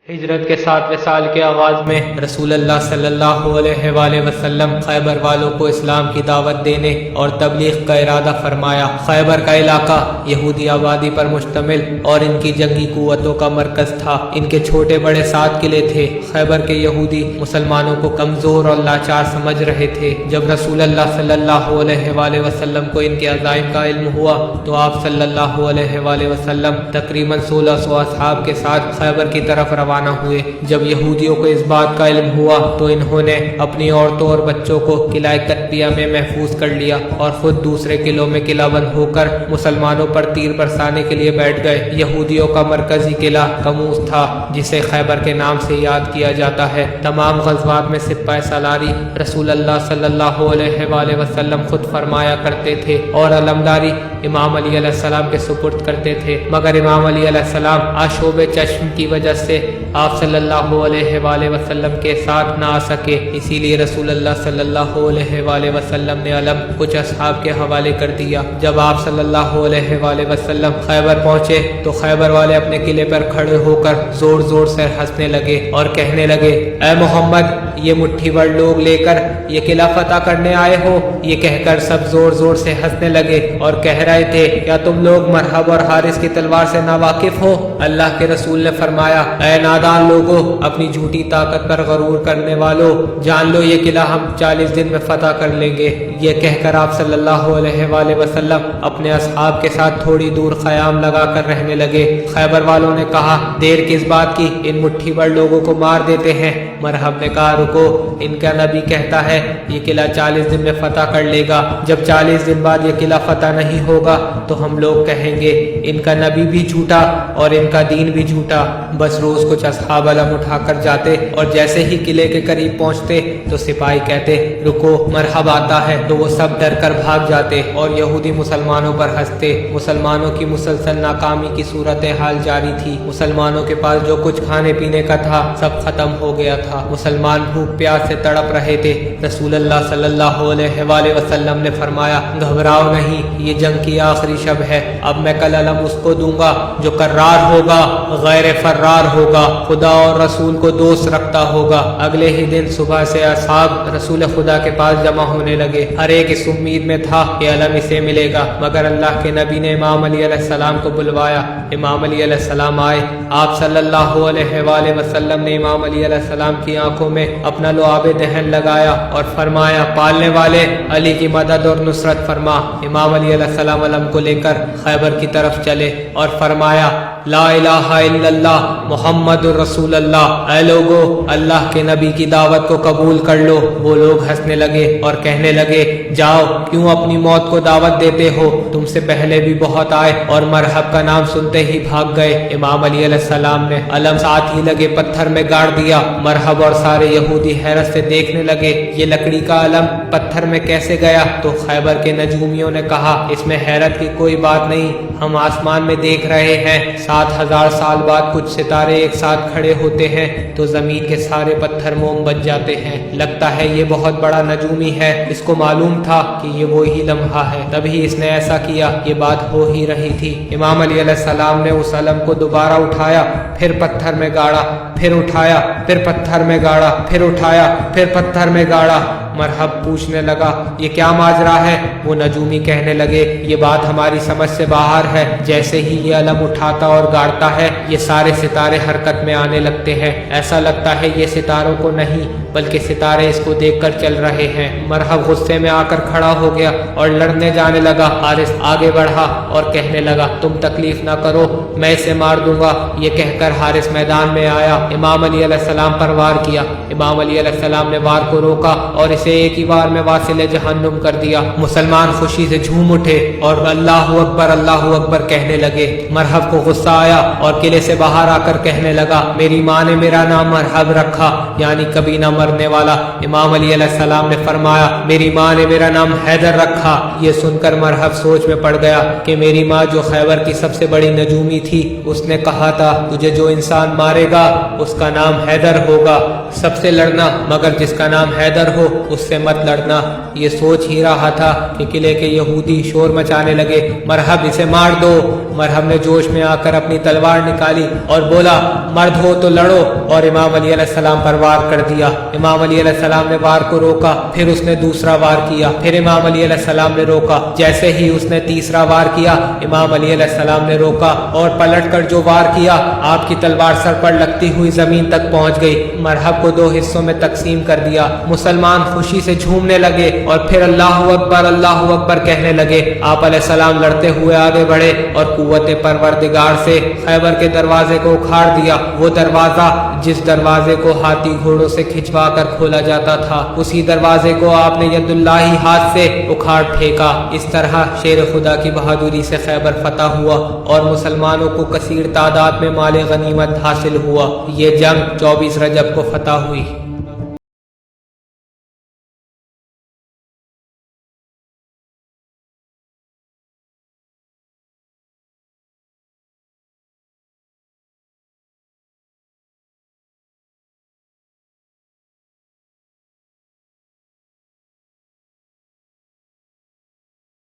ہجرت کے 7ویں سال کے آغاز میں رسول اللہ صلی اللہ علیہ وآلہ وسلم خیبر والوں کو اسلام کی دعوت دینے اور تبلیغ کا ارادہ فرمایا۔ خیبر کا علاقہ یہودی آبادی پر مشتمل اور ان کی جنگی قوتوں کا مرکز تھا۔ ان کے چھوٹے بڑے 7 قلعے تھے۔ خیبر کے یہودی مسلمانوں کو کمزور اور لاچار سمجھ رہے تھے۔ جب رسول اللہ صلی اللہ علیہ وآلہ وسلم کو ان کے عزائم کا علم ہوا تو آپ صلی اللہ علیہ وآلہ وسلم تقریباً 1600 اصحاب کے ساتھ خیبر کی طرف روانہ ہوئے۔ جب یہودیوں کو اس بات کا علم ہوا تو انہوں نے اپنی عورتوں اور بچوں کو قلعہ قطبیہ میں محفوظ کر لیا اور خود دوسرے قلعوں میں قلعہ بند ہو کر مسلمانوں پر تیر برسانے کے لیے بیٹھ گئے۔ یہودیوں کا مرکزی قلعہ کموس تھا جسے خیبر کے نام سے یاد کیا جاتا ہے۔ تمام غزوات میں سپہ سالاری رسول اللہ صلی اللہ علیہ وآلہ وسلم خود فرمایا کرتے تھے اور علمداری امام علی علیہ السلام کے سپرد کرتے تھے، مگر امام علی علیہ السلام آشوب چشم کی وجہ سے آپ صلی اللہ علیہ وآلہ وسلم کے ساتھ نہ آ سکے، اسی لیے رسول اللہ صلی اللہ علیہ وآلہ وسلم نے علم کچھ اصحاب کے حوالے کر دیا۔ جب آپ صلی اللہ علیہ وآلہ وسلم خیبر پہنچے تو خیبر والے اپنے قلعے پر کھڑے ہو کر زور زور سے ہنسنے لگے اور کہنے لگے، اے محمد، یہ مٹھی بھر لوگ لے کر یہ قلعہ فتح کرنے آئے ہو؟ یہ کہہ کر سب زور زور سے ہنسنے لگے اور کہہ رہے تھے، کیا تم لوگ مرحب اور حارث کی تلوار سے ناواقف ہو؟ اللہ کے رسول نے فرمایا، اے نادان لوگوں، اپنی جھوٹی طاقت پر غرور کرنے والوں، جان لو یہ قلعہ ہم 40 دن میں فتح کر لیں گے۔ یہ کہہ کر آپ صلی اللہ علیہ وآلہ وسلم اپنے اصحاب کے ساتھ تھوڑی دور قیام لگا کر رہنے لگے۔ خیبر والوں نے کہا، دیر کس بات کی، ان مٹھی بھر لوگوں کو مار دیتے ہیں۔ مرحب نے کہا، رکو، ان کا نبی کہتا ہے یہ قلعہ 40 دن میں فتح کر لے گا، جب 40 دن بعد یہ قلعہ فتح نہیں ہوگا تو ہم لوگ کہیں گے ان کا نبی بھی جھوٹا اور ان کا دین بھی جھوٹا۔ بس روز کچھ اصحاب علم اٹھا کر جاتے اور جیسے ہی قلعے کے قریب پہنچتے تو سپاہی کہتے، رکو، مرحب آتا ہے، تو وہ سب ڈر کر بھاگ جاتے اور یہودی مسلمانوں پر ہنستے۔ مسلمانوں کی مسلسل ناکامی کی صورتحال جاری تھی۔ مسلمانوں کے پاس جو کچھ کھانے پینے کا تھا سب ختم ہو گیا تھا۔ مسلمان بھوک پیاس سے تڑپ رہے تھے۔ رسول اللہ صلی اللہ علیہ وآلہ وسلم نے فرمایا، گھبراؤ نہیں، یہ جنگ کی آخری شب ہے۔ اب میں کل علم اس کو دوں گا جو کرار ہوگا، غیر فرار ہوگا، خدا اور رسول کو دوست رکھتا ہوگا۔ اگلے ہی دن صبح سے اصحاب رسول خدا کے پاس جمع ہونے لگے۔ ہر ایک اس امید میں تھا کہ علم اسے ملے گا، مگر اللہ کے نبی نے امام علی علیہ السلام کو بلوایا۔ امام علی علیہ السلام آئے۔ آپ صلی اللہ علیہ وآلہ وسلم نے امام علی علیہ السلام کی آنکھوں میں اپنا لعاب دہن لگایا اور فرمایا، پالنے والے، علی کی مدد اور نصرت فرما۔ امام علی علیہ السلام علم کو لے کر خیبر کی طرف چلے اور فرمایا، لا الہ الا اللہ محمد الرسول اللہ، اے لوگو، اللہ کے نبی کی دعوت کو قبول کر لو۔ وہ لوگ ہنسنے لگے اور کہنے لگے، جاؤ، کیوں اپنی موت کو دعوت دیتے ہو؟ تم سے پہلے بھی بہت آئے اور مرحب کا نام سنتے ہی بھاگ گئے۔ امام علی علیہ السلام نے علم ساتھ ہی لگے پتھر میں گاڑ دیا۔ مرحب اور سارے یہودی حیرت سے دیکھنے لگے، یہ لکڑی کا علم پتھر میں کیسے گیا؟ تو خیبر کے نجومیوں نے کہا، اس میں حیرت کی کوئی بات نہیں، ہم آسمان میں دیکھ رہے ہیں 7000 سال بعد کچھ ستارے ایک ساتھ کھڑے ہوتے ہیں تو زمین کے سارے پتھر موم بن جاتے ہیں۔ لگتا ہے یہ بہت بڑا نجومی ہے، اس کو معلوم تھا کہ یہ وہی لمحہ ہے، تبھی اس نے ایسا کیا۔ یہ بات ہو ہی رہی تھی، امام علی علیہ السلام نے اس علم کو دوبارہ اٹھایا، پھر پتھر میں گاڑا، پھر اٹھایا، پھر پتھر میں گاڑا، پھر اٹھایا، پھر پتھر میں گاڑا۔ مرحب پوچھنے لگا، یہ کیا ماجرا ہے؟ وہ نجومی کہنے لگے، یہ بات ہماری سمجھ سے باہر ہے، جیسے ہی یہ علم اٹھاتا اور گاڑتا ہے یہ سارے ستارے حرکت میں آنے لگتے ہیں، ایسا لگتا ہے یہ ستاروں کو نہیں بلکہ ستارے اس کو دیکھ کر چل رہے ہیں۔ مرحب غصے میں آ کر کھڑا ہو گیا اور لڑنے جانے لگا۔ حارث آگے بڑھا اور کہنے لگا، تم تکلیف نہ کرو، میں اسے مار دوں گا۔ یہ کہہ کر حارث میدان میں آیا، امام علی علیہ السلام پر وار کیا۔ امام علی علیہ السلام نے وار کو روکا اور اسے ایک ہی وار میں واصل جہنم کر دیا۔ مسلمان خوشی سے جھوم اٹھے اور اللہ اکبر کہنے لگے۔ مرحب کو غصہ آیا اور قلعے سے باہر آ کر کہنے لگا، میری ماں نے میرا نام مرحب رکھا، یعنی کبھی نہ مرنے والا۔ امام علی علیہ السلام نے فرمایا، میری ماں نے میرا نام حیدر رکھا۔ یہ سن کر مرحب سوچ میں پڑ گیا کہ میری ماں جو خیبر کی سب سے بڑی نجومی تھی، اس نے کہا تھا تجھے جو انسان مارے گا اس کا نام حیدر ہوگا، سب سے لڑنا مگر جس کا نام حیدر ہو اس سے مت لڑنا۔ یہ سوچ ہی رہا تھا کہ قلعے کے یہودی شور مچانے لگے، مرحب اسے مار دو۔ مرحب نے جوش میں آ کر اپنی تلوار نکالی اور بولا مرد ہو تو لڑو، اور امام علی علیہ السلام پر وار کر دیا۔ امام علی علیہ السلام نے وار کو روکا، پھر اس نے دوسرا وار کیا، پھر امام علی علیہ السلام نے روکا۔ جیسے ہی اس نے تیسرا وار کیا، امام علی علیہ السلام نے روکا اور پلٹ کر جو وار کیا، آپ کی تلوار سر پر لگتی ہوئی زمین تک پہنچ گئی۔ مرحب کو 2 حصوں میں تقسیم کر دیا۔ مسلمان خوشی سے جھومنے لگے اور پھر اللہ اکبر کہنے لگے۔ آپ علیہ السلام لڑتے ہوئے آگے بڑھے اور قوت پروردگار سے خیبر کے دروازے کو اکھاڑ دیا۔ وہ دروازہ جس دروازے کو ہاتھی گھوڑوں سے کھنچوا کر کھولا جاتا تھا، اسی دروازے کو آپ نے ید اللہ ہاتھ سے اکھاڑ پھینکا۔ اس طرح شیر خدا کی بہادری سے خیبر فتح ہوا اور مسلمانوں کو کثیر تعداد میں مال غنیمت حاصل ہوا۔ یہ جنگ 24 رجب کو فتح ہوئی۔